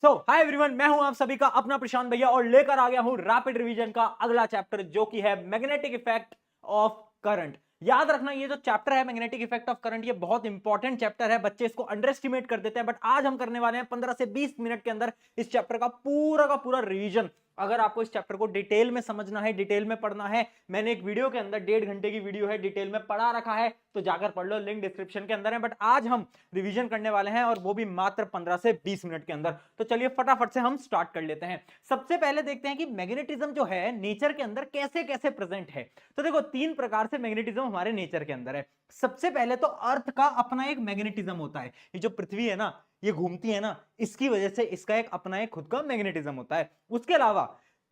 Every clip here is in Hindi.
हाय एवरीवन, मैं हूं आप सभी का अपना प्रशांत भैया और लेकर आ गया हूं रैपिड रिवीजन का अगला चैप्टर जो कि है मैग्नेटिक इफेक्ट ऑफ करंट। याद रखना, ये जो चैप्टर है मैग्नेटिक इफेक्ट ऑफ करंट, ये बहुत इंपॉर्टेंट चैप्टर है। बच्चे इसको अंडर एस्टिमेट कर देते हैं, बट आज हम करने वाले हैं 15 से 20 मिनट के अंदर इस चैप्टर का पूरा रिवीजन। अगर आपको इस चैप्टर को डिटेल में समझना है, डिटेल में पढ़ना है, मैंने एक वीडियो के अंदर 1.5 घंटे की वीडियो है, डिटेल में पढ़ा रखा है, तो जाकर पढ़ लो, लिंक डिस्क्रिप्शन के अंदर है। बट आज हम रिवीजन करने वाले हैं और वो भी मात्र 15 से 20 मिनट के अंदर। तो चलिए फटाफट से हम स्टार्ट कर लेते हैं। सबसे पहले देखते हैं कि मैग्नेटिज्म जो है नेचर के अंदर कैसे कैसे प्रेजेंट है। तो देखो, 3 प्रकार से मैग्नेटिज्म हमारे नेचर के अंदर है। सबसे पहले तो अर्थ का अपना एक मैग्नेटिज्म होता है। ये जो पृथ्वी है ना, ये घूमती है ना, इसकी वजह से इसका एक अपना एक खुद का मैग्नेटिज्म होता है। उसके अलावा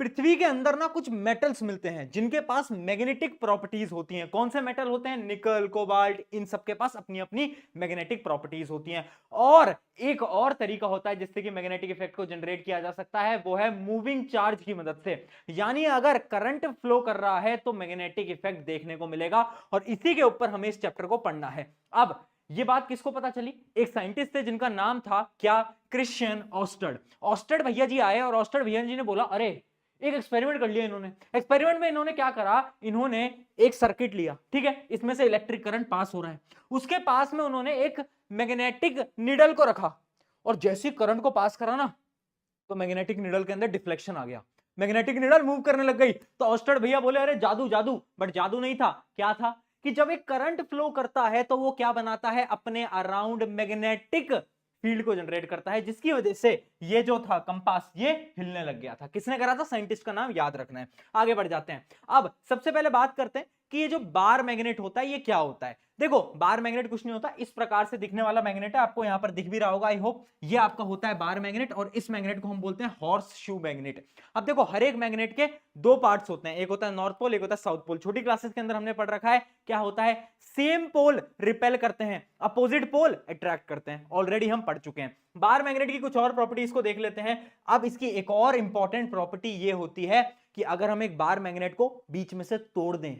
पृथ्वी के अंदर ना कुछ मेटल्स मिलते हैं जिनके पास मैग्नेटिक प्रॉपर्टीज होती हैं। कौन से मेटल होते हैं? निकल, कोबाल्ट, इन सब के पास अपनी अपनी मैग्नेटिक प्रॉपर्टीज होती हैं। और एक और तरीका होता है जिससे कि मैग्नेटिक इफेक्ट को जनरेट किया जा सकता है, वो है मूविंग चार्ज की मदद से। यानी अगर करंट फ्लो कर रहा है तो मैग्नेटिक इफेक्ट देखने को मिलेगा, और इसी के ऊपर हमें इस चैप्टर को पढ़ना है। अब ये बात किसको पता चली? एक साइंटिस्ट थे जिनका नाम था क्या? क्रिश्चियन ऑस्टर्ड। ऑस्टर्ड भैया जी आए और ऑस्टर्ड भैया जी ने बोला, अरे एक एक्सपेरिमेंट कर लिया इन्होंने। एक्सपेरिमेंट में इन्होंने क्या करा? इन्होंने एक सर्किट लिया, ठीक है, इसमें से इलेक्ट्रिक करंट पास हो रहा है। उसके पास में उन्होंने एक मैग्नेटिक निडल को रखा, और जैसे करंट को पास करा ना, तो मैग्नेटिक निडल के अंदर डिफ्लेक्शन आ गया, मैग्नेटिक निडल मूव करने लग गई। तो ऑस्टर्ड भैया बोले, अरे जादू जादू। बट जादू नहीं था। क्या था? कि जब एक करंट फ्लो करता है तो वो क्या बनाता है? अपने अराउंड मैग्नेटिक फील्ड को जनरेट करता है, जिसकी वजह से ये जो था कंपास, ये हिलने लग गया था। किसने करा था? साइंटिस्ट का नाम याद रखना है। आगे बढ़ जाते हैं। अब सबसे पहले बात करते हैं कि ये जो बार मैग्नेट होता है ये क्या होता है। देखो, बार मैग्नेट कुछ नहीं होता, इस प्रकार से दिखने वाला मैग्नेट है, आपको यहां पर दिख भी रहा होगा, आई होप। ये आपका होता है बार मैग्नेट, और इस मैग्नेट को हम बोलते हैं हॉर्स शू मैग्नेट। अब देखो, हर एक मैग्नेट के 2 पार्ट्स होते हैं, एक होता है नॉर्थ पोल, एक होता है साउथ पोल। छोटी क्लासेस के अंदर हमने पढ़ रखा है क्या होता है? सेम पोल रिपेल करते हैं, अपोजिट पोल अट्रैक्ट करते हैं, ऑलरेडी हम पढ़ चुके हैं। बार मैग्नेट की कुछ और प्रॉपर्टीज को देख लेते हैं। अब इसकी एक और इंपॉर्टेंट प्रॉपर्टी ये होती है कि अगर हम एक बार मैग्नेट को बीच में से तोड़ दें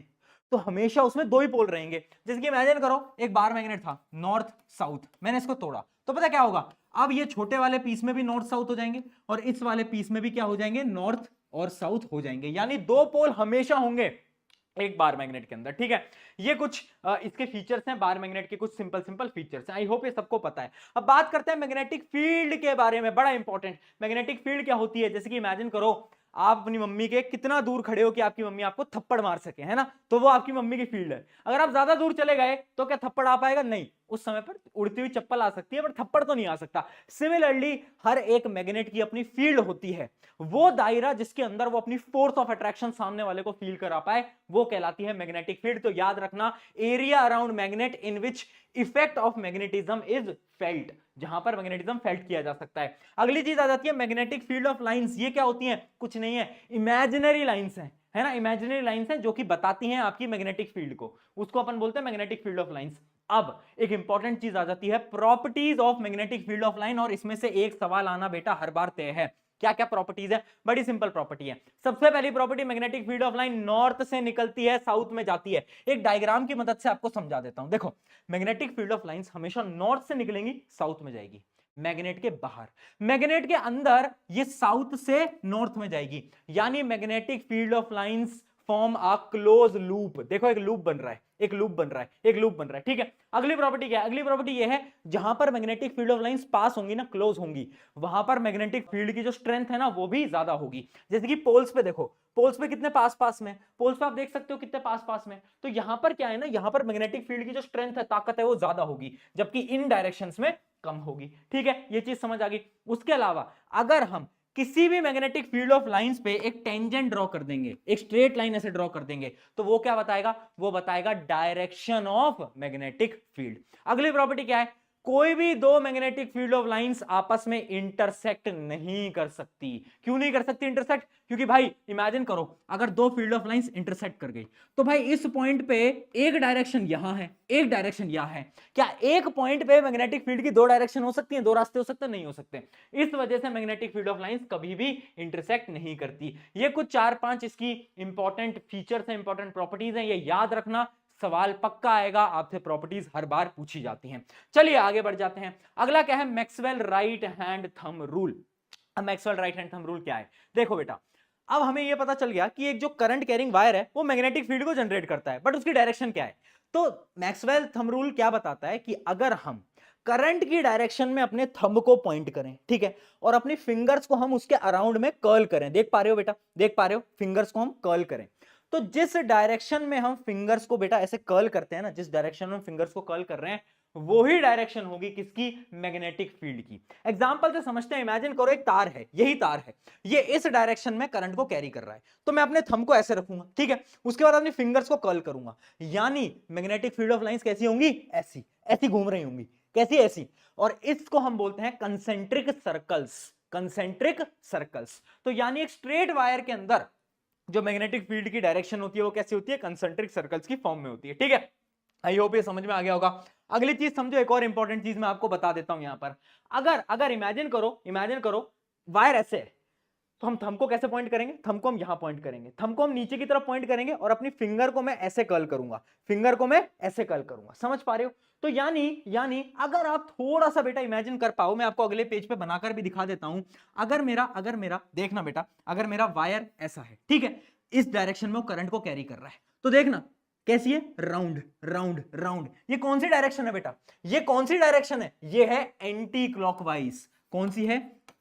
तो हमेशा उसमें 2 ही पोल रहेंगे। जैसे कि इमेजिन करो, एक बार मैग्नेट था नॉर्थ साउथ, मैंने इसको तोड़ा, तो पता क्या होगा? अब ये छोटे वाले पीस में भी नॉर्थ साउथ हो जाएंगे, और इस वाले पीस में भी क्या हो जाएंगे? नॉर्थ और साउथ हो जाएंगे। यानी 2 पोल हमेशा होंगे एक बार मैग्नेट के अंदर, ठीक है। ये कुछ इसके फीचर्स हैं, बार मैग्नेट के कुछ सिंपल सिंपल फीचर्स हैं। आई होप ये सबको पता है। अब बात करते हैं मैग्नेटिक फील्ड के बारे में, बड़ा इंपॉर्टेंट। मैग्नेटिक फील्ड क्या होती है? जैसे कि इमेजिन करो, आप अपनी मम्मी के कितना दूर खड़े हो कि आपकी मम्मी आपको थप्पड़ मार सके, है ना, तो वो आपकी मम्मी की फील्ड है। अगर आप ज्यादा दूर चले गए तो क्या थप्पड़ आ पाएगा? नहीं। उस समय पर उड़ती हुई चप्पल आ सकती है, पर थप्पड़ तो नहीं आ सकता। सिमिलरली हर एक मैग्नेट की अपनी फील्ड होती है। वो दायरा जिसके अंदर वो अपनी फोर्स ऑफ अट्रैक्शन सामने वाले को फील करा पाए, वो कहलाती है मैग्नेटिक फील्ड। तो याद रखना, area around magnet in which effect of magnetism is felt, जहां पर मैग्नेटिज्म फेल्ट किया जा सकता है। अगली चीज आ जाती है मैग्नेटिक फील्ड ऑफ लाइंस। ये क्या होती है? कुछ नहीं है, इमेजिनरी लाइंस है ना, इमेजिनरी लाइंस हैं जो कि बताती हैं आपकी मैग्नेटिक फील्ड को, उसको अपन बोलते हैं मैग्नेटिक फील्ड ऑफ लाइंस। अब एक इंपॉर्टेंट चीज आ जाती है, properties of magnetic field of line, और इसमें से एक सवाल आना बेटा हर बार तय है। क्या क्या प्रॉपर्टीज है? बड़ी सिंपल प्रॉपर्टी है। सबसे पहली property, magnetic field of line north से निकलती है, साउथ में जाती है। एक डायग्राम की मदद से आपको समझा देता हूं। देखो, मैग्नेटिक फील्ड ऑफ लाइंस हमेशा नॉर्थ से निकलेंगी, साउथ में जाएगी। मैग्नेट के बाहर, मैग्नेट के अंदर ये साउथ से नॉर्थ में जाएगी। यानी magnetic field of lines form a close loop. देखो, एक लूप बन रहा है, एक लूप बन रहा है, एक लूप बन रहा है, ठीक है। अगली प्रॉपर्टी क्या है? अगली प्रॉपर्टी ये है, जहां पर magnetic field of lines pass होंगी ना, क्लोज होंगी, वहां पर मैग्नेटिक फील्ड की जो स्ट्रेंथ है ना, वो भी ज्यादा होगी। जैसे कि पोल्स पे देखो, पोल्स पे कितने पास पास में, पोल्स पे आप देख सकते हो कितने पास पास में। तो यहां पर क्या है ना, यहां पर मैग्नेटिक फील्ड की जो स्ट्रेंथ है, ताकत है, वो ज्यादा होगी, जबकि इन डायरेक्शंस में कम होगी, ठीक है। ये चीज समझ आ गई। उसके अलावा अगर हम किसी भी मैग्नेटिक फील्ड ऑफ लाइंस पे एक टेंजेंट ड्रॉ कर देंगे, एक स्ट्रेट लाइन ऐसे ड्रॉ कर देंगे, तो वो क्या बताएगा? वो बताएगा डायरेक्शन ऑफ मैग्नेटिक फील्ड। अगली प्रॉपर्टी क्या है? कोई भी 2 मैग्नेटिक फील्ड ऑफ लाइंस आपस में इंटरसेक्ट नहीं कर सकती। क्यों नहीं कर सकती इंटरसेक्ट? क्योंकि भाई इमेजिन करो, अगर 2 फील्ड ऑफ लाइंस इंटरसेक्ट कर गई, तो भाई इस पॉइंट पे एक डायरेक्शन यहां है, एक डायरेक्शन यहां है। क्या एक पॉइंट पे मैग्नेटिक फील्ड की 2 डायरेक्शन हो सकती है? 2 रास्ते हो सकते हैं? नहीं हो सकते। इस वजह से मैग्नेटिक फील्ड ऑफ लाइंस कभी भी इंटरसेक्ट नहीं करती। ये कुछ 4-5 इसकी इंपॉर्टेंट फीचर्स हैं, इंपॉर्टेंट प्रॉपर्टीज हैं, ये याद रखना। सवाल पक्का आएगा आपसे, प्रॉपर्टीज हर बार पूछी जाती हैं। चलिए आगे बढ़ जाते हैं। अगला क्या है? Maxwell right hand thumb rule. अब Maxwell right hand thumb rule क्या है, देखो बेटा, अब हमें यह पता चल गया कि एक जो करंट कैरिंग वायर है वो मैग्नेटिक फील्ड को जनरेट करता है, बट उसकी डायरेक्शन क्या है। तो मैक्सवेल थंब रूल क्या बताता है कि अगर हम करंट की डायरेक्शन में अपने थंब को पॉइंट करें, ठीक है, और अपनी फिंगर्स को हम उसके अराउंड में कर्ल करें, देख पा रहे हो बेटा, देख पा रहे हो, फिंगर्स को हम कर्ल करें, तो जिस डायरेक्शन में हम फिंगर्स को बेटा ऐसे कर्ल करते हैं ना, जिस डायरेक्शन में हम फिंगर्स को कर्ल कर रहे हैं, वो ही डायरेक्शन होगी किसकी, मैग्नेटिक फील्ड की। एग्जांपल से समझते हैं, इमेजिन करो एक तार है, यही तार है, ये इस डायरेक्शन में करंट को कैरी कर रहा है, तो मैं अपने थंब को ऐसे रखूंगा, ठीक है, उसके बाद अपनी फिंगर्स को कर्ल करूंगा, यानी मैग्नेटिक फील्ड ऑफ लाइंस कैसी होंगी, ऐसी ऐसी घूम रही होंगी, कैसी, ऐसी, और इसको हम बोलते हैं कंसेंट्रिक सर्कल्स, कंसेंट्रिक सर्कल्स। तो यानी एक स्ट्रेट वायर के अंदर जो मैग्नेटिक फील्ड की डायरेक्शन होती है वो कैसी होती है, कंसेंट्रिक सर्कल्स की फॉर्म में होती है, ठीक है। आई होप ये समझ में आ गया होगा। अगली चीज समझो, एक और इंपॉर्टेंट चीज मैं आपको बता देता हूं यहां पर, अगर अगर इमेजिन करो वायर ऐसे है, तो हम थंब को कैसे पॉइंट करेंगे, थंब को हम यहां पॉइंट करेंगे, थंब को हम नीचे की तरफ पॉइंट करेंगे और अपनी फिंगर को मैं ऐसे कर्ल करूंगा, फिंगर को मैं ऐसे कर्ल करूंगा, समझ पा रहे हो। तो यानी अगर आप थोड़ा सा बेटा इमेजिन कर पाओ, मैं आपको अगले पेज पे बनाकर भी दिखा देता हूं, अगर मेरा देखना बेटा, अगर मेरा वायर ऐसा है, ठीक है, इस डायरेक्शन में वो करंट को कैरी कर रहा है, तो देखना कैसी है, राउंड राउंड राउंड, ये कौन सी डायरेक्शन है बेटा, ये कौन सी डायरेक्शन है, ये है एंटी क्लॉकवाइज, कौन सी है,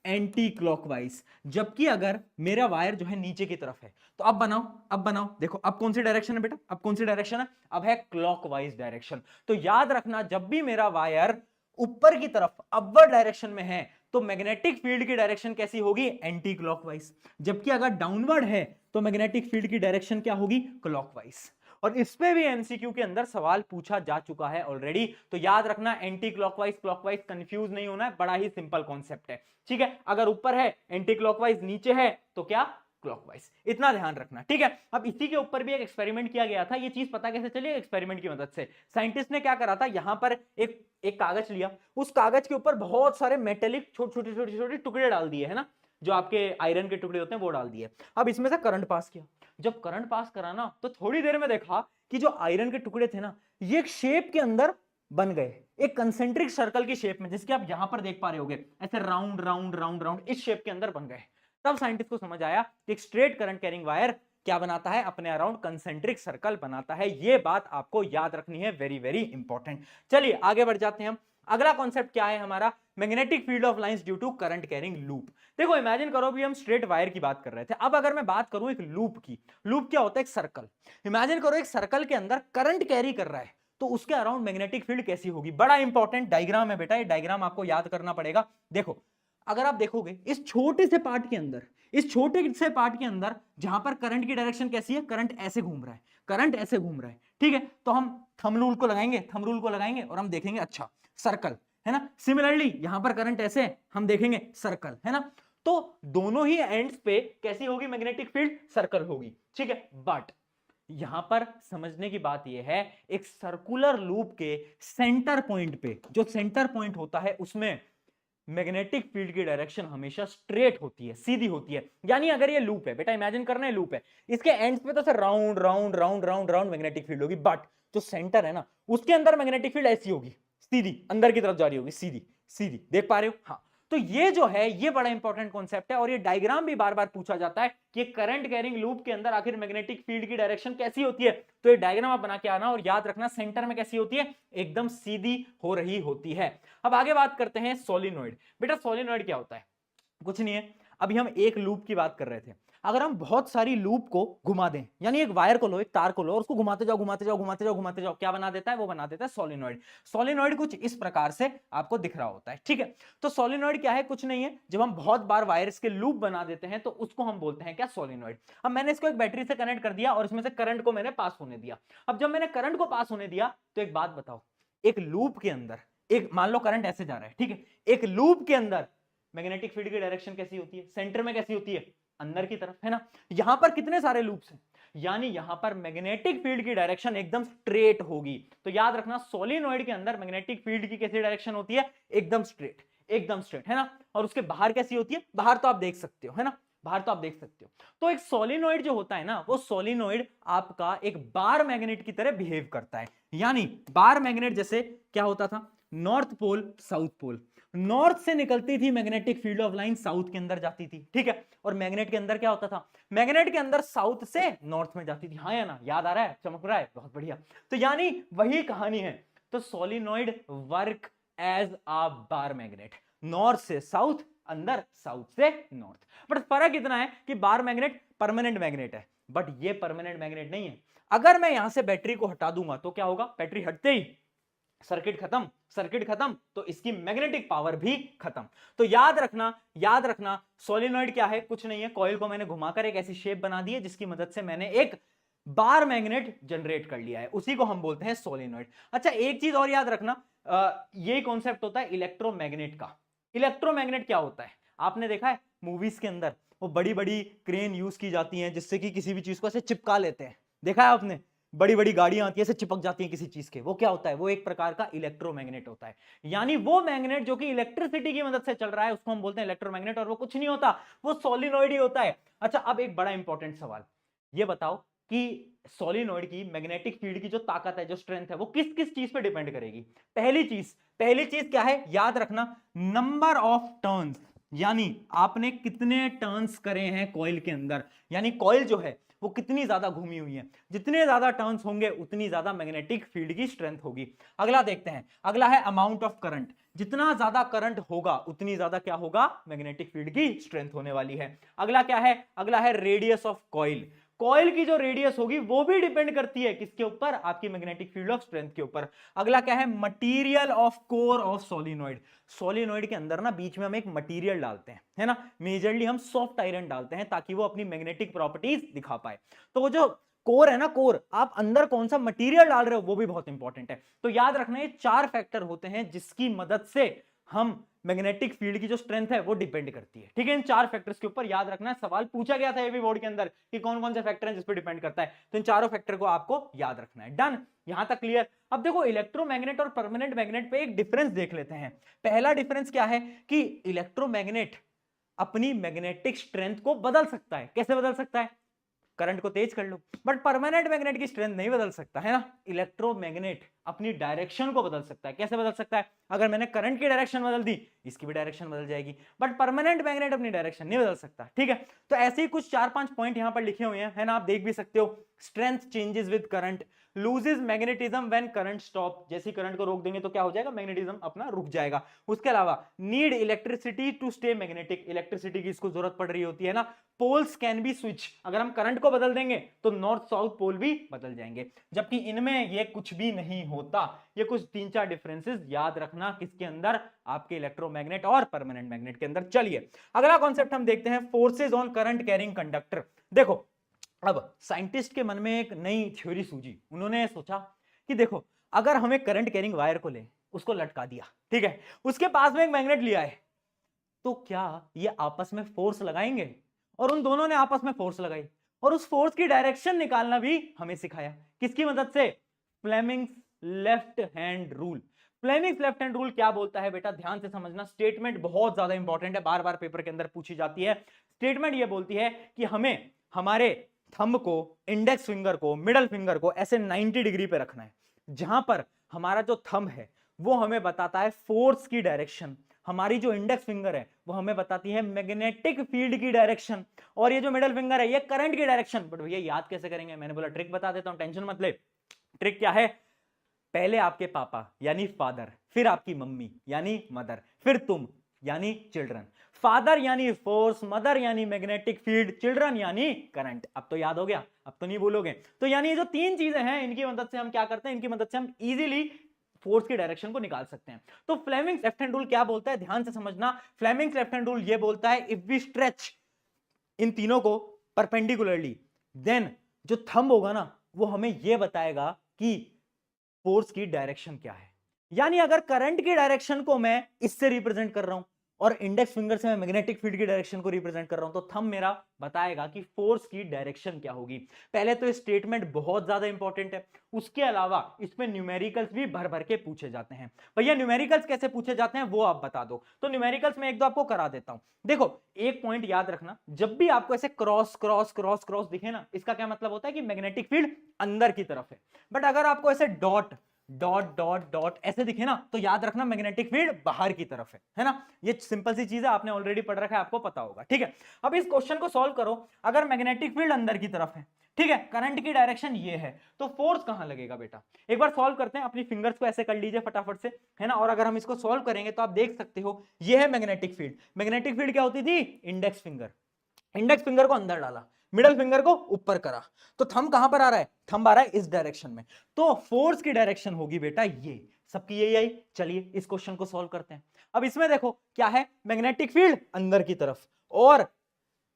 एंटी क्लॉकवाइज। जबकि अगर मेरा वायर जो है नीचे की तरफ है, तो अब बनाओ, देखो अब कौन सी डायरेक्शन है बेटा, अब कौन सी डायरेक्शन है, अब है क्लॉकवाइज डायरेक्शन। तो याद रखना, जब भी मेरा वायर ऊपर की तरफ अपवर्ड डायरेक्शन में है, तो मैग्नेटिक फील्ड की डायरेक्शन कैसी होगी, एंटी क्लॉकवाइज, जबकि अगर डाउनवर्ड है तो मैग्नेटिक फील्ड की डायरेक्शन क्या होगी, क्लॉकवाइज। और इस पे भी एमसीक्यू के अंदर सवाल पूछा जा चुका है ऑलरेडी, तो याद रखना एंटी क्लॉकवाइज क्लॉकवाइज कंफ्यूज नहीं होना है, बड़ा ही सिंपल कॉन्सेप्ट है, ठीक है। अगर ऊपर है एंटी क्लॉकवाइज, नीचे है तो क्या, क्लॉकवाइज, इतना ध्यान रखना, ठीक है। अब इसी के ऊपर भी एक एक्सपेरिमेंट किया गया था, ये चीज पता कैसे चली, एक्सपेरिमेंट की मदद से। साइंटिस्ट ने क्या करा था, यहां पर एक कागज लिया, उस कागज के ऊपर बहुत सारे मेटेलिक छोटे छोटे टुकड़े डाल दिए, है ना, जो आपके आयरन के टुकड़े होते हैं वो डाल दिए। अब इसमें से करंट पास किया, जब करंट पास करा ना, तो थोड़ी देर में देखा कि जो आयरन के टुकड़े थे ना, ये एक शेप के अंदर बन गए, एक कंसेंट्रिक सर्कल की शेप में, जिसके आप यहां पर देख पा रहे होगे, ऐसे राउंड राउंड राउंड राउंड इस शेप के अंदर बन गए। तब साइंटिस्ट को समझ आया कि एक स्ट्रेट करंट कैरिंग वायर क्या बनाता है, अपने अराउंड कंसेंट्रिक सर्कल बनाता है। ये बात आपको याद रखनी है, वेरी वेरी इंपॉर्टेंट। चलिए आगे बढ़ जाते हैं हम। अगला कॉन्सेप्ट क्या है हमारा, magnetic field of lines due to current carrying loop. देखो इमेजिन करो, अभी हम स्ट्रेट वायर की बात कर रहे थे, अब अगर मैं बात करूं एक लूप की, लूप क्या होता है, एक सर्कल। इमेजिन करो एक सर्कल के अंदर करंट कैरी कर रहा है, तो उसके अराउंड मैग्नेटिक फील्ड कैसी होगी। बड़ा इंपॉर्टेंट डायग्राम है बेटा, ये डायग्राम आपको याद करना पड़ेगा। देखो अगर आप देखोगे इस छोटे से पार्ट के अंदर, इस छोटे से पार्ट के अंदर जहां पर करंट की डायरेक्शन कैसी है, करंट ऐसे घूम रहा है, करंट ऐसे घूम रहा है, ठीक है, तो हम थंब रूल को लगाएंगे, थंब रूल को लगाएंगे और हम देखेंगे अच्छा सर्कल है ना। सिमिलरली यहां पर करंट ऐसे है, हम देखेंगे सर्कल है ना। तो दोनों ही एंड्स पे कैसी होगी मैग्नेटिक फील्ड, सर्कल होगी, ठीक है। बट यहां पर समझने की बात यह है, एक सर्कुलर लूप के सेंटर पॉइंट पे, जो सेंटर पॉइंट होता है उसमें मैग्नेटिक फील्ड की डायरेक्शन हमेशा स्ट्रेट होती है, सीधी होती है। यानी अगर ये लूप है बेटा, इमेजिन करना है लूप है, इसके एंड्स पे तो sir round round round round round magnetic field होगी, बट जो सेंटर है ना, उसके अंदर मैग्नेटिक फील्ड ऐसी होगी, सीधी अंदर की तरफ जा रही होगी, सीधी सीधी, देख पा रहे हो, हाँ। तो ये जो है ये बड़ा इंपॉर्टेंट कॉन्सेप्ट है, और ये डायग्राम भी बार बार पूछा जाता है कि करंट कैरिंग लूप के अंदर आखिर मैग्नेटिक फील्ड की डायरेक्शन कैसी होती है। तो ये डायग्राम आप बना के आना, और याद रखना सेंटर में कैसी होती है, एकदम सीधी हो रही होती है। अब आगे बात करते हैं सोलिनॉइड। बेटा सोलिनॉइड क्या होता है, कुछ नहीं है, अभी हम एक लूप की बात कर रहे थे। अगर हम बहुत सारी लूप को घुमा दें, यानी एक वायर को लो, एक तार को लो और उसको घुमाते जाओ घुमाते जाओ घुमाते जाओ घुमाते जाओ, क्या बना देता है, वो बना देता है सोलिनॉइड। सोलिनॉइड कुछ इस प्रकार से आपको दिख रहा होता है, ठीक है। तो सोलिनॉइड क्या है, कुछ नहीं है, जब हम बहुत बार वायर्स के लूप बना देते हैं तो उसको हम बोलते हैं क्या, सोलिनॉइड। अब मैंने इसको एक बैटरी से कनेक्ट कर दिया और इसमें से करंट को मैंने पास होने दिया। अब जब मैंने करंट को पास होने दिया, तो एक बात बताओ, एक लूप के अंदर, एक मान लो करंट ऐसे जा रहा है, ठीक है, एक लूप के अंदर मैग्नेटिक फील्ड की डायरेक्शन कैसी होती है, सेंटर में कैसी होती है, अंदर की तरफ, है ना। यहां पर कितने सारे लूप्स हैं, यानी यहां पर मैग्नेटिक फील्ड की डायरेक्शन एकदम स्ट्रेट होगी। तो याद रखना सोलिनॉइड के अंदर मैग्नेटिक फील्ड की कैसी डायरेक्शन होती है, एकदम स्ट्रेट, एकदम स्ट्रेट, है ना। और उसके बाहर कैसी होती है, बाहर तो आप देख सकते हो, है ना, बाहर तो आप देख सकते हो। तो एक सोलिनॉइड जो होता है ना, वो सोलिनॉइड आपका एक बार मैग्नेट की तरह बिहेव करता है। यानी बार मैग्नेट जैसे क्या होता था, north pole south pole, north से निकलती थी magnetic field of line, south के अंदर जाती थी, ठीक है। और मैग्नेट के अंदर क्या होता था, मैग्नेट के अंदर साउथ से नॉर्थ में जाती थी, हाँ या ना, याद आ रहा है, चमक रहा है, बहुत बढ़िया। तो यानी वही कहानी है। तो solenoid work as a bar magnet, north से साउथ, अंदर साउथ से नॉर्थ। बट फर्क इतना है कि बार मैग्नेट परमानेंट मैग्नेट है, बट ये परमानेंट मैग्नेट नहीं है। अगर मैं यहां से बैटरी को हटा दूंगा तो क्या होगा, बैटरी हटते ही सर्किट खत्म, सर्किट खत्म, तो इसकी मैग्नेटिक पावर भी खत्म। तो याद रखना, याद रखना, सोलिनॉइड क्या है, कुछ नहीं है, कॉइल को मैंने घुमाकर एक ऐसी शेप बना दी है जिसकी मदद से मैंने एक बार मैग्नेट जनरेट कर लिया है, उसी को हम बोलते हैं सोलिनॉइड। अच्छा, एक चीज और याद रखना, ये कॉन्सेप्ट होता है इलेक्ट्रोमैग्नेट का। इलेक्ट्रोमैग्नेट क्या होता है, आपने देखा है मूवीज के अंदर वो बड़ी बड़ी क्रेन यूज की जाती हैं जिससे कि किसी भी चीज को ऐसे चिपका लेते हैं, देखा है आपने, बड़ी बड़ी गाड़ियां आती है ऐसे चिपक जाती हैं किसी चीज के, वो क्या होता है, वो एक प्रकार का इलेक्ट्रोमैग्नेट होता है। यानी वो मैग्नेट जो कि इलेक्ट्रिसिटी की मदद से चल रहा है उसको हम बोलते हैं इलेक्ट्रोमैग्नेट, और वो कुछ नहीं होता, वो सोलिनॉइड ही होता है। अच्छा, अब एक बड़ा इंपॉर्टेंट सवाल, ये बताओ कि सोलिनॉइड की मैग्नेटिक फील्ड की जो ताकत है, जो स्ट्रेंथ है, वो किस किस चीज पे डिपेंड करेगी। पहली चीज क्या है, याद रखना, नंबर ऑफ टर्न्स, यानी आपने कितने टर्न्स करे हैं कॉइल के अंदर, यानी कॉइल जो है वो कितनी ज्यादा घूमी हुई है, जितने ज्यादा टर्न्स होंगे उतनी ज्यादा मैग्नेटिक फील्ड की स्ट्रेंथ होगी। अगला देखते हैं, अगला है अमाउंट ऑफ करंट, जितना ज्यादा करंट होगा उतनी ज्यादा क्या होगा, मैग्नेटिक फील्ड की स्ट्रेंथ होने वाली है। अगला क्या है, अगला है रेडियस ऑफ कॉइल, कॉइल की जो रेडियस होगी वो भी डिपेंड करती है किसके ऊपर, आपकी मैग्नेटिक फील्ड ऑफ स्ट्रेंथ के ऊपर। अगला क्या है, material of core of solenoid, solenoid के अंदर ना बीच में हम एक मटेरियल डालते हैं, है ना, मेजरली हम सॉफ्ट आयरन डालते हैं ताकि वो अपनी मैग्नेटिक प्रॉपर्टीज दिखा पाए। तो वो जो कोर है ना, कोर, आप अंदर कौन सा मटेरियल डाल रहे हो वो भी बहुत इंपॉर्टेंट है। तो याद रखना ये 4 फैक्टर होते हैं जिसकी मदद से हम मैग्नेटिक फील्ड की जो स्ट्रेंथ है वो डिपेंड करती है, ठीक है। इन 4 फैक्टर्स के ऊपर याद रखना है, सवाल पूछा गया था ये भी बोर्ड के अंदर कि कौन कौन से फैक्टर हैं जिस पे डिपेंड करता है, तो इन चारों फैक्टर को आपको याद रखना है। डन, यहां तक क्लियर। अब देखो इलेक्ट्रोमैग्नेट और परमानेंट मैग्नेट पे एक डिफरेंस देख लेते हैं। पहला डिफरेंस क्या है कि इलेक्ट्रोमैग्नेट अपनी मैग्नेटिक स्ट्रेंथ को बदल सकता है, कैसे बदल सकता है, करंट को तेज कर लो, बट परमानेंट मैग्नेट की स्ट्रेंथ नहीं बदल सकता, है ना। इलेक्ट्रोमैग्नेट अपनी डायरेक्शन को बदल सकता है, कैसे बदल सकता है, अगर मैंने करंट की डायरेक्शन बदल दी इसकी भी डायरेक्शन बदल जाएगी, बट परमानेंट मैग्नेट अपनी डायरेक्शन नहीं बदल सकता, ठीक है। तो ऐसे ही कुछ 4-5 पॉइंट यहां पर लिखे हुए हैं, है ना, आप देख भी सकते हो। Strength changes with current, loses magnetism when current stop, जैसे करंट को रोक देंगे तो क्या हो जाएगा, मैग्नेटिज्म अपना रुक जाएगा। उसके अलावा need electricity to stay magnetic, electricity की इसको जरूरत पड़ रही होती है ना। पोल्स कैन बी स्विच, अगर हम करंट को बदल देंगे तो नॉर्थ साउथ पोल भी बदल जाएंगे, जबकि इनमें ये कुछ भी नहीं होता। ये कुछ 3-4 डिफरेंसेस याद रखना किसके अंदर, आपके इलेक्ट्रोमैग्नेट और परमानेंट मैग्नेट के अंदर। चलिए अगला कॉन्सेप्ट हम देखते हैं, forces on current carrying conductor. देखो अब साइंटिस्ट के मन में एक नई थ्योरी सूझी, उन्होंने सोचा कि देखो अगर हमें करंट कैरिंग वायर को ले, उसको लटका दिया, ठीक है, उसके पास में एक मैग्नेट लिया है, तो क्या ये आपस में फोर्स लगाएंगे, और उन दोनों ने आपस में फोर्स लगाई, और उस फोर्स की डायरेक्शन निकालना भी हमें सिखाया, किसकी मदद से, Fleming's left hand rule. Fleming's left hand rule क्या बोलता है बेटा, ध्यान से समझना, स्टेटमेंट बहुत ज्यादा इंपॉर्टेंट है, बार बार पेपर के अंदर पूछी जाती है। स्टेटमेंट ये बोलती है कि हमें हमारे थंब को, इंडेक्स फिंगर को, मिडल फिंगर को ऐसे 90 डिग्री पे रखना है, जहां पर हमारा जो थंब है वो हमें बताता है फोर्स की डायरेक्शन, हमारी जो इंडेक्स फिंगर है वो हमें बताती है मैग्नेटिक फील्ड की डायरेक्शन, और ये जो मिडल फिंगर है ये करंट की डायरेक्शन। बट भैया याद कैसे करेंगे, मैंने बोला ट्रिक बता देता हूं, टेंशन मत ले। ट्रिक क्या है, पहले आपके पापा यानी फादर, फिर आपकी मम्मी यानी मदर, फिर तुम यानी चिल्ड्रन। फादर यानी फोर्स, मदर यानी मैग्नेटिक फील्ड, चिल्ड्रन यानी करंट। अब तो याद हो गया, अब तो नहीं भूलोगे। तो यानी ये जो 3 चीजें हैं इनकी मदद से हम क्या करते हैं, इनकी मदद से हम इजीली फोर्स की डायरेक्शन को निकाल सकते हैं। तो फ्लेमिंग्स लेफ्ट हैंड रूल क्या बोलता है, ध्यान से समझना। फ्लेमिंग्स लेफ्ट हैंड रूल ये बोलता है इफ वी स्ट्रेच इन तीनों को परपेंडिकुलरली, देन जो थंब होगा ना वो हमें ये बताएगा कि फोर्स की डायरेक्शन क्या है। यानी अगर करंट की डायरेक्शन को मैं इससे रिप्रेजेंट कर रहा हूं और इंडेक्स फिंगर से मैं मैग्नेटिक फील्ड की डायरेक्शन को रिप्रेजेंट कर रहा हूं, तो थंब मेरा बताएगा कि फोर्स की डायरेक्शन क्या होगी। पहले तो स्टेटमेंट बहुत ज्यादा इंपॉर्टेंट है, उसके अलावा इसमें न्यूमेरिकल्स भी भर भर के पूछे जाते हैं। भैया न्यूमेरिकल्स कैसे पूछे जाते हैं वो आप बता दो, तो न्यूमेरिकल्स में एक दो आपको करा देता हूं। देखो एक पॉइंट याद रखना, जब भी आपको ऐसे क्रॉस क्रॉस क्रॉस क्रॉस दिखे ना, इसका क्या मतलब होता है कि मैग्नेटिक फील्ड अंदर की तरफ है। बट अगर आपको ऐसे डॉट डॉट डॉट डॉट ऐसे दिखे ना, तो याद रखना मैग्नेटिक फील्ड बाहर की तरफ है ना। ये सिंपल सी चीज है, आपने ऑलरेडी पढ़ रखा है, आपको पता होगा, ठीक है। अब इस क्वेश्चन को सॉल्व करो, अगर मैग्नेटिक फील्ड अंदर की तरफ है, ठीक है, करंट की डायरेक्शन ये है, तो फोर्स कहां लगेगा बेटा? एक बार सॉल्व करते हैं, अपनी फिंगर्स को ऐसे कर लीजिए फटाफट से, है ना। और अगर हम इसको सॉल्व करेंगे तो आप देख सकते हो ये है मैग्नेटिक फील्ड। मैग्नेटिक फील्ड क्या होती थी? Index finger. इंडेक्स फिंगर को अंदर डाला, मिडल फिंगर को ऊपर करा, तो थंब कहां पर आ रहा है? थंब आ रहा है इस डायरेक्शन में, तो फोर्स की डायरेक्शन होगी बेटा ये, सबकी यही आई। चलिए इस क्वेश्चन को सॉल्व करते हैं। अब इसमें देखो क्या है, मैग्नेटिक फील्ड अंदर की तरफ और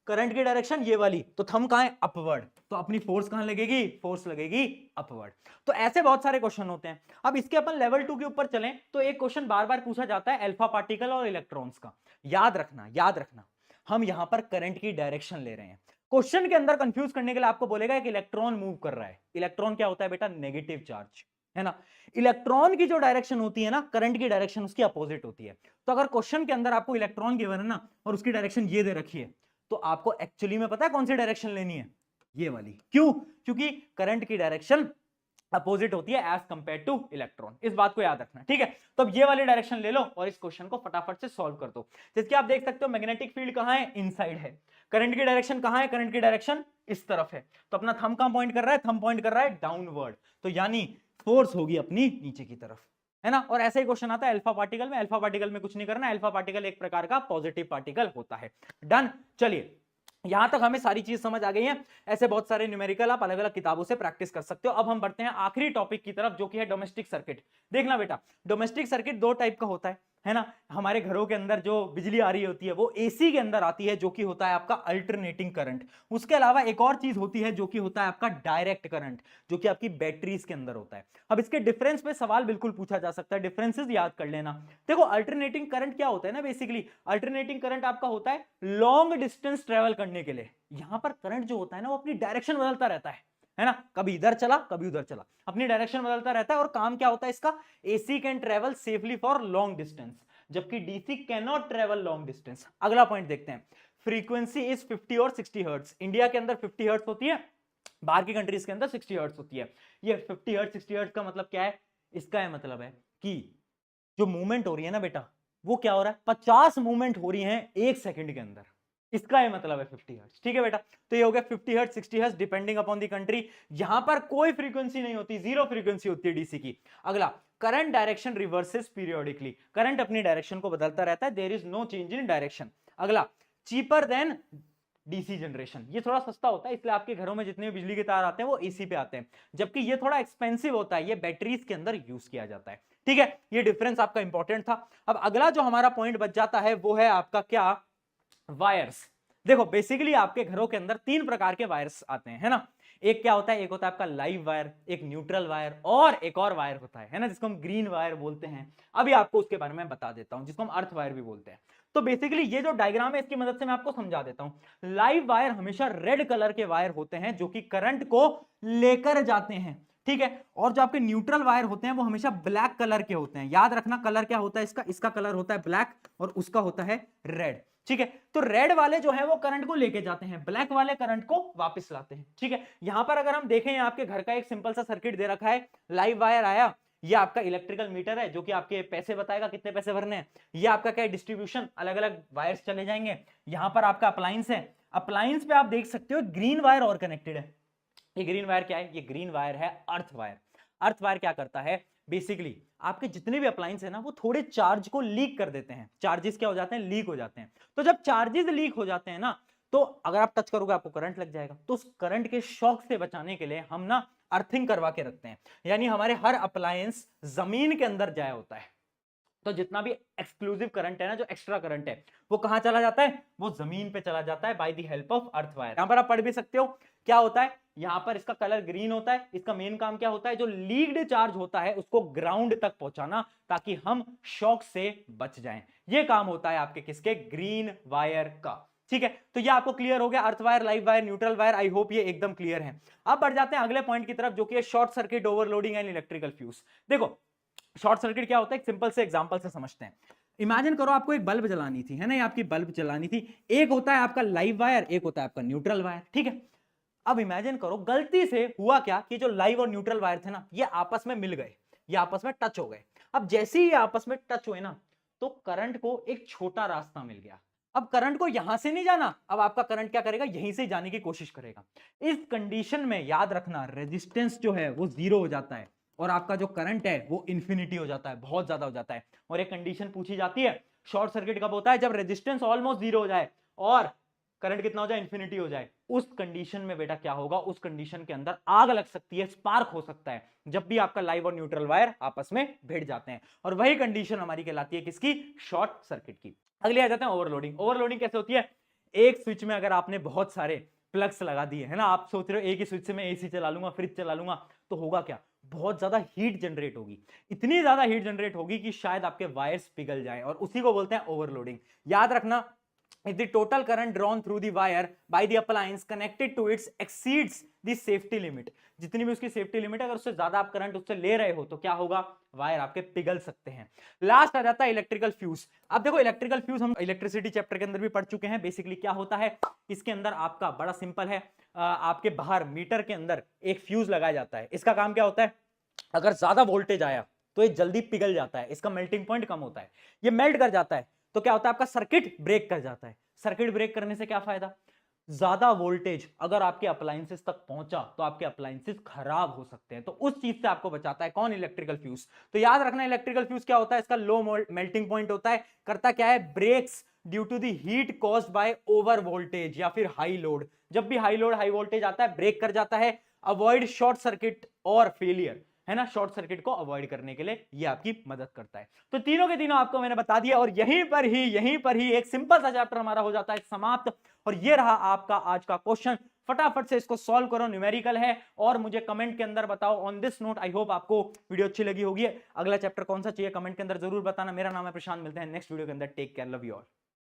करंट की डायरेक्शन ये वाली, तो थंब कहां है? अपवर्ड, तो अपनी फोर्स कहां लगेगी? फोर्स लगेगी अपवर्ड। तो ऐसे बहुत सारे क्वेश्चन होते हैं। अब इसके अपन लेवल 2 के ऊपर चलें तो एक क्वेश्चन बार बार पूछा जाता है अल्फा पार्टिकल और इलेक्ट्रॉन्स का। याद रखना हम यहां पर करंट की डायरेक्शन ले रहे हैं। क्वेश्चन के अंदर कंफ्यूज करने के लिए आपको बोलेगा एक इलेक्ट्रॉन मूव कर रहा है। इलेक्ट्रॉन क्या होता है बेटा? नेगेटिव चार्ज, है ना। इलेक्ट्रॉन की जो डायरेक्शन होती है ना, करंट की डायरेक्शन उसकी अपोजिट होती है। तो अगर क्वेश्चन के अंदर आपको इलेक्ट्रॉन गिवन है ना और उसकी डायरेक्शन ये दे रखी है, तो आपको एक्चुअली में पता है कौन सी डायरेक्शन लेनी है? ये वाली। क्यों? क्योंकि करंट की डायरेक्शन अपोजिट होती है एज कंपेयर टू इलेक्ट्रॉन। इस बात को याद रखना, ठीक है। तो अब ये वाली डायरेक्शन ले लो और इस क्वेश्चन को फटाफट से सॉल्व कर दो। जैसे आप देख सकते हो मैग्नेटिक फील्ड कहां है? इनसाइड है। करंट की डायरेक्शन कहां है? करंट की डायरेक्शन इस तरफ है। तो अपना थंब कहां पॉइंट कर रहा है? थंब पॉइंट कर रहा है डाउनवर्ड, तो यानी फोर्स होगी अपनी नीचे की तरफ, है ना। और ऐसा ही क्वेश्चन आता है अल्फा पार्टिकल में। अल्फा पार्टिकल में कुछ नहीं करना, अल्फा पार्टिकल एक प्रकार का पॉजिटिव पार्टिकल होता है। डन। चलिए यहां तक हमें सारी चीज समझ आ गई है। ऐसे बहुत सारे न्यूमेरिकल आप अलग अलग किताबों से प्रैक्टिस कर सकते हो। अब हम बढ़ते हैं आखिरी टॉपिक की तरफ, जो कि है डोमेस्टिक सर्किट। देखना बेटा, डोमेस्टिक सर्किट दो टाइप का होता है ना। हमारे घरों के अंदर जो बिजली आ रही होती है वो एसी के अंदर आती है, जो कि होता है आपका अल्टरनेटिंग करंट। उसके अलावा एक और चीज होती है जो कि होता है आपका डायरेक्ट करंट, जो कि आपकी बैटरीज के अंदर होता है। अब इसके डिफरेंस पे सवाल बिल्कुल पूछा जा सकता है, डिफरेंसेस याद कर लेना। देखो अल्टरनेटिंग करंट क्या होता है ना, बेसिकली अल्टरनेटिंग करंट आपका होता है लॉन्ग डिस्टेंस ट्रेवल करने के लिए। यहां पर करंट जो होता है ना वो अपनी डायरेक्शन बदलता रहता है ना। कभी इधर चला कभी उधर चला, अपनी डायरेक्शन बदलता रहता है। और काम क्या होता है इसका? AC can travel safely for long distance, जबकि DC can not travel long distance. अगला पॉइंट देखते हैं, फ्रीक्वेंसी इज 50 और 60 हर्ट्ज। इंडिया के अंदर 50 हर्ट्ज होती है, बाहर की कंट्रीज के अंदर 60 हर्ट्ज होती है। ये 50 हर्ट्ज 60 हर्ट्ज का मतलब क्या है? इसका है मतलब है कि जो मूवमेंट हो रही है ना बेटा, वो क्या हो रहा है? 50 मूवमेंट हो रही है एक सेकंड के अंदर। इसका ये मतलब है 50 हर्ट्ज, ठीक है बेटा। तो ये हो गया 50 hertz 60 hertz depending upon the country. यहां पर कोई फ्रीक्वेंसी नहीं होती, जीरो फ्रीक्वेंसी होती है डीसी की। अगला, current direction reverses periodically. Current अपनी डायरेक्शन को बदलता रहता है, there is no change in direction. अगला, चीपर देन डीसी जनरेशन। ये थोड़ा सस्ता होता है, इसलिए आपके घरों में जितने भी बिजली के तार आते हैं वो एसी पे आते हैं, जबकि ये थोड़ा एक्सपेंसिव होता है, ये बैटरीज के अंदर यूज किया जाता है, ठीक है। ये डिफरेंस आपका इंपॉर्टेंट था। अब अगला जो हमारा पॉइंट बच जाता है वो है आपका क्या? वायर्स। देखो बेसिकली आपके घरों के अंदर तीन प्रकार के वायर्स आते हैं, है ना। एक क्या होता है? एक होता है आपका लाइव वायर, एक न्यूट्रल वायर और एक और वायर होता है ना, जिसको हम ग्रीन वायर बोलते हैं। अभी आपको उसके बारे में बता देता हूं, जिसको हम अर्थ वायर भी बोलते हैं। तो बेसिकली ये जो डायग्राम है इसकी मदद से मैं आपको समझा देता हूं। लाइव वायर हमेशा रेड कलर के वायर होते हैं जो कि करंट को लेकर जाते हैं, ठीक है। और जो आपके न्यूट्रल वायर होते हैं वो हमेशा ब्लैक कलर के होते हैं। याद रखना कलर क्या होता है इसका? इसका कलर होता है ब्लैक और उसका होता है रेड, ठीक है। तो रेड वाले जो है वो करंट को लेके जाते हैं, ब्लैक वाले करंट को वापस लाते हैं, ठीक है। यहां पर अगर हम देखें आपके घर का एक सिंपल सा सर्किट दे रखा है, लाइव वायर आया, ये आपका इलेक्ट्रिकल मीटर है जो कि आपके पैसे बताएगा कितने पैसे भरने हैं। ये आपका क्या है? डिस्ट्रीब्यूशन, अलग अलग वायर्स चले जाएंगे। यहां पर आपका अप्लायंस है, अप्लायंस पे आप देख सकते हो ग्रीन वायर और कनेक्टेड है। ये ग्रीन वायर क्या है? ये ग्रीन वायर है अर्थ वायर। अर्थ वायर क्या करता है? बेसिकली आपके जितने भी अप्लायंस है ना वो थोड़े चार्ज को लीक कर देते हैं। चार्जेस क्या हो जाते हैं? लीक हो जाते हैं। तो जब चार्जेस लीक हो जाते हैं ना, तो अगर आप टच करोगे आपको करंट लग जाएगा। तो उस करंट के शॉक से बचाने के लिए हम ना अर्थिंग करवा के रखते हैं, यानी हमारे हर अप्लायंस जमीन के अंदर जाया होता है। तो जितना भी एक्सक्लूसिव करंट है ना, जो एक्स्ट्रा करंट है, वो कहां चला जाता है? वो जमीन पे चला जाता है by the help of earth wire. यहां पर आप पढ़ भी सकते हो क्या होता है। यहां पर इसका कलर ग्रीन होता है। इसका मेन काम क्या होता है? जो लीक्ड चार्ज होता है उसको ग्राउंड तक पहुंचाना, ताकि हम शॉक से बच जाएं। ये काम होता है आपके किसके? ग्रीन वायर का, ठीक है। तो ये आपको क्लियर हो गया, earth wire, live wire, neutral wire. I hope ये एकदम क्लियर है। अब बढ़ जाते हैं अगले पॉइंट की तरफ, जो कि है short circuit, overloading and electrical fuse. देखो शॉर्ट सर्किट क्या होता है, एक सिंपल से एग्जांपल से समझते हैं। इमेजिन करो आपको एक बल्ब जलानी थी, है ना, ये आपकी बल्ब जलानी थी। एक होता है आपका लाइव वायर, एक होता है आपका न्यूट्रल वायर, ठीक है। अब इमेजिन करो गलती से हुआ क्या कि जो लाइव और न्यूट्रल वायर थे ना, ये आपस में मिल गए। ये आपस में टच हो गए। अब जैसे ही ये आपस में टच हुए ना, तो करंट को एक छोटा रास्ता मिल गया। अब करंट को यहां से नहीं जाना, अब आपका करंट क्या करेगा, यहीं से जाने की कोशिश करेगा। इस कंडीशन में याद रखना रेजिस्टेंस जो है वो 0 हो जाता है और आपका जो करंट है वो इंफिनिटी हो जाता है, बहुत ज्यादा हो जाता है। और एक कंडीशन पूछी जाती है, शॉर्ट सर्किट कब होता है, जब रेजिस्टेंस ऑलमोस्ट 0 हो जाए और करंट कितना हो जाए, इंफिनिटी हो जाए। उस कंडीशन में बेटा क्या होगा, उस कंडीशन के अंदर आग लग सकती है, स्पार्क हो सकता है, जब भी आपका लाइव और न्यूट्रल वायर आपस में भिड़ जाते हैं। और वही कंडीशन हमारी कहलाती है किसकी, शॉर्ट सर्किट की। अगले आ जाते हैं ओवरलोडिंग। ओवरलोडिंग कैसे होती है, एक स्विच में अगर आपने बहुत सारे प्लग्स लगा दिए है ना, आप सोच रहे हो एक ही स्विच से मैं एसी चला लूंगा, फ्रिज चला लूंगा, तो होगा क्या, बहुत ज्यादा हीट जनरेट होगी। इतनी ज्यादा हीट जनरेट होगी कि शायद आपके वायर्स पिघल जाएं, और उसी को बोलते हैं ओवरलोडिंग। याद रखना, if the total current drawn through the wire by the appliance connected to it exceeds the safety limit, जितनी भी उसकी सेफ्टी लिमिट है, अगर उससे ज्यादा आप करंट उससे ले रहे हो तो क्या होगा, वायर आपके पिघल सकते हैं। लास्ट आ जाता है इलेक्ट्रिकल फ्यूज। अब देखो इलेक्ट्रिकल फ्यूज हम इलेक्ट्रिसिटी चैप्टर के अंदर भी पढ़ चुके हैं। बेसिकली क्या होता है, इसके अंदर आपका बड़ा सिंपल है, आपके बाहर मीटर के अंदर एक फ्यूज लगाया जाता है। इसका काम क्या होता है, अगर ज्यादा वोल्टेज आया तो ये जल्दी पिघल जाता है, इसका मेल्टिंग पॉइंट कम होता है, ये मेल्ट कर जाता है, तो क्या होता है, आपका सर्किट ब्रेक कर जाता है। सर्किट ब्रेक करने से क्या फायदा, ज्यादा वोल्टेज अगर आपके अप्लायंसेस तक पहुंचा तो आपके अप्लायंसेस खराब हो सकते हैं, तो उस चीज से आपको बचाता है कौन, इलेक्ट्रिकल फ्यूज। तो याद रखना इलेक्ट्रिकल फ्यूज क्या होता है, इसका लो मेल्टिंग पॉइंट होता है, करता क्या है, breaks due to the heat caused by over voltage या फिर हाई लोड। जब भी हाई लोड हाई वोल्टेज आता है ब्रेक कर जाता है, अवॉइड शॉर्ट सर्किट और फेलियर, है ना, शॉर्ट सर्किट को अवॉइड करने के लिए ये आपकी मदद करता है। तो तीनों के तीनों आपको मैंने बता दिया, और यहीं पर ही एक सिंपल सा चैप्टर हमारा हो जाता है समाप्त। और ये रहा आपका आज का क्वेश्चन, फटाफट से इसको सॉल्व करो, न्यूमेरिकल है, और मुझे कमेंट के अंदर बताओ। On this note I hope आपको वीडियो अच्छी लगी होगी। अगला चैप्टर कौन सा चाहिए कमेंट के अंदर जरूर बताना। मेरा नाम है प्रशांत, मिलते हैं नेक्स्ट वीडियो के अंदर। Take care, love you all.